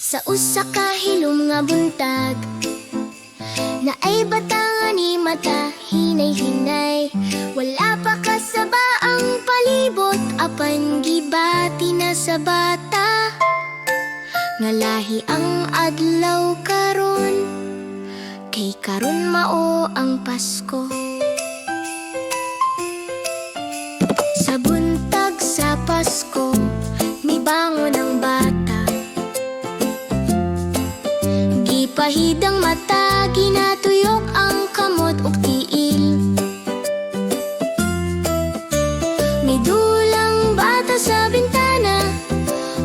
Sa usa ka hilom nga buntag, na ay batangan ni mata hinay-hinay. Wala pa kasaba ang palibot, apan gibati na sa bata. Ngalahi ang adlaw karon, kay karon mao ang Pasko. Sa buntag sa Pasko, mibangon ang bata. Gipahidang mata, ginatuyok ang kamot ug tiil. Midulang bata sa bintana,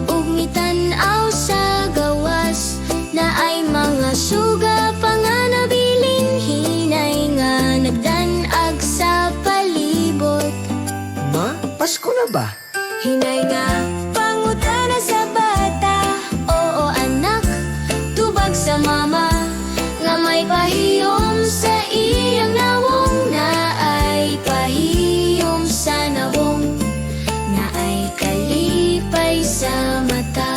ug mitan-aw sa gawas. Na ay mga suga pa nga nabilin, hinay nga nagdanag sa palibot. Ma, Pasko na ba? Hinay nga pangutana sa bata, oo anak, tubag sa mama, nga may pahiyom sa iyang nawong. Na ay pahiyom sa nawong, na ay kalipay sa mata.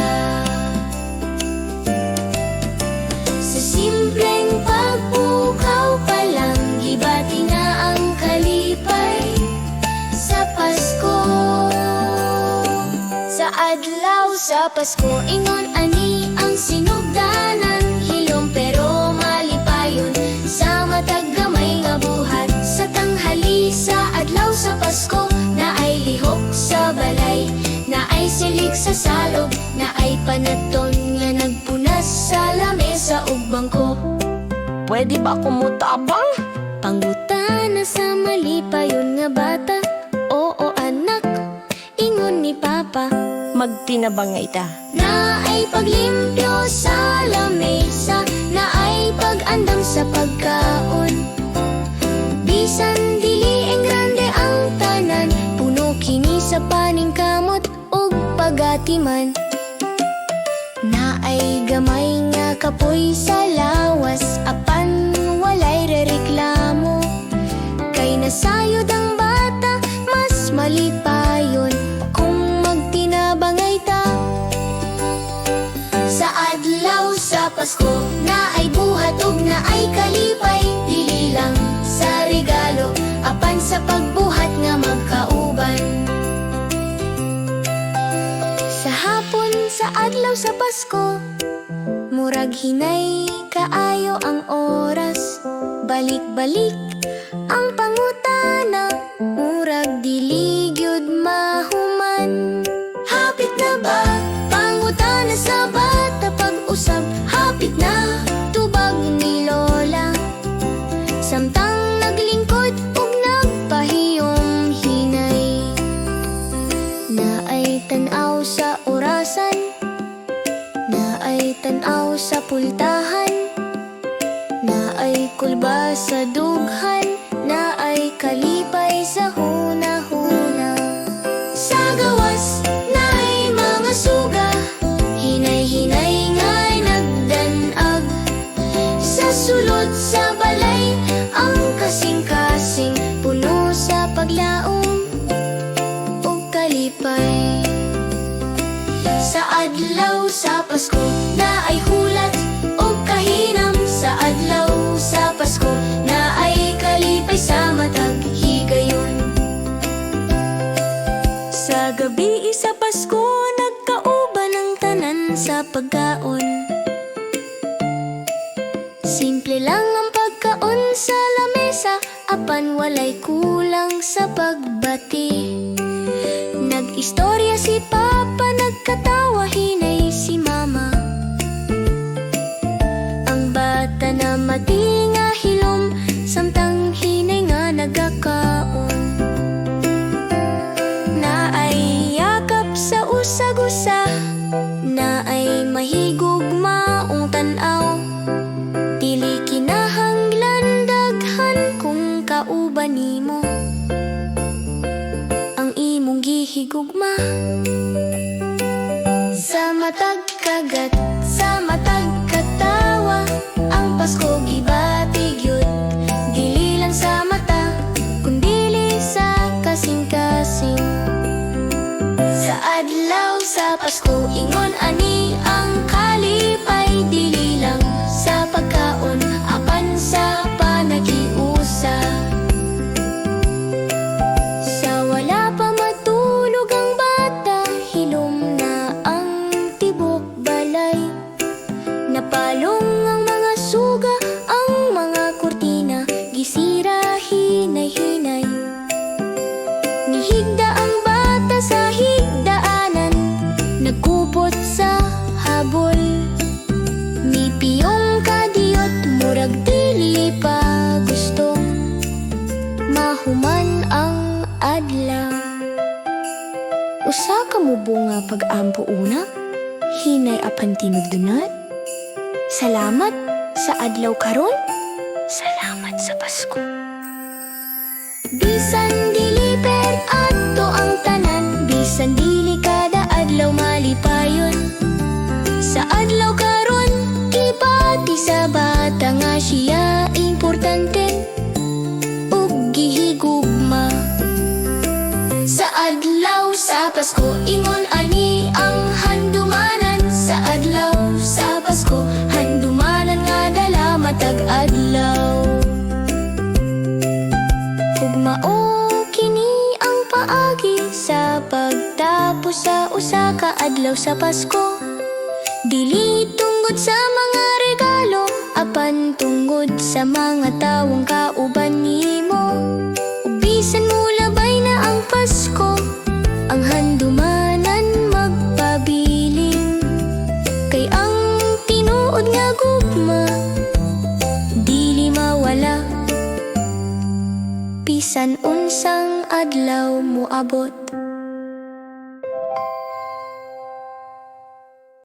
Sa simpleng pagpukaw pa lang, gibati na ang kalipay sa Pasko. Sa adlaw sa Pasko, ingon ani ang sinugdanan. Hilom pero malipayon, sa matag gamay nga buhat. Sa tanghali sa adlaw sa Pasko, na ay lihok sa balay, na ay silig sa salog, na ay panaton nga nagpunas sa lamesa ug bangko. Pwede ba kumutabang? Pangutana sa malipayon nga bata, oo anak, ingon ni Papa. Magtinabang nga ita. Na ay paglimpyo sa lamesa, na ay pag-andam sa pagkaon. Bisan dili ang grande ang tanan, puno kini sa paningkamot ug pagatiman. Na ay gamay nga kapoy sa lawas, apan walay rereklamo. Kay nasayod ang bata, mas malipayon kung magtinabangay ta. Sa adlaw sa Pasko, na ay buhat ug na ay kalipay. Dili lang sa regalo, apan sa pagbuhat nga magkauban. Sa hapon sa adlaw sa Pasko, murag hinay kaayo ang oras. Balik-balik ang pangutana, murag dili gyud mahuman. Hapit na ba pangutana sa bata, pag-usab hapit na tubag ni Lola. Samtang naglingkod ug nagpahiyom hinay, na ay tan-aw sa orasan, na ay tan-aw sa pultahan, na ay kulba sa dughan, na ay kalipay sa huna-huna. Sa gawas na ay mga suga, hinay-hinay nga'y nagdanag. Sa sulod sa balay, ang kasing-kasing puno sa paglaom ug kalipay. Sa adlaw sa Pasko, na ay hulat ug kahinam. Sa adlaw sa Pasko, na ay kalipay sa matag higayon. Sa gabi sa Pasko, nagkauban ang tanan sa pagkaon. Simple lang ang pagkaon sa lamesa, apan walay kulang sa pagbati. Nag-istorya si Papa, nagkatawa hinay si Mama. Ang bata na mati nga hilom, samtang hinay nga nagakaon. Na ay yakap sa usag-usa, na ay mahigugmaong tan-aw. Dili kinahanglan daghan kung kauban nimo ang imong gihigugma. Sa matag kagat, sa matag katawa, ang Pasko gibati gyud. Dili lang sa mata, kundili sa kasing-kasing. Sa adlaw sa Pasko, ingon ani ang kalip kamubunga pag-ampo una, hinay apan tinudunat. Salamat sa adlaw karon, salamat sa Pasko. Bisan dili adto ang tanan, bisan dili kada adlaw malipayon. Sa adlaw karon, ipati sa bata nga siya importante ug gihigugma. Sa adlaw sa Pasko, ingon ani ang handumanan. Sa adlaw sa Pasko, handumanan nga dala matag adlaw. Ug mao kini ang paagi sa pagtapos sa usa ka adlaw sa Pasko. Dili tungod sa mga regalo, apan tungod sa mga tawong kauban nimo. Ug bisan mo labay na ang Pasko, ang handumanan magpabiling. Kay ang tinuod nga gugma, dili mawala. Bisan unsang adlaw moabot.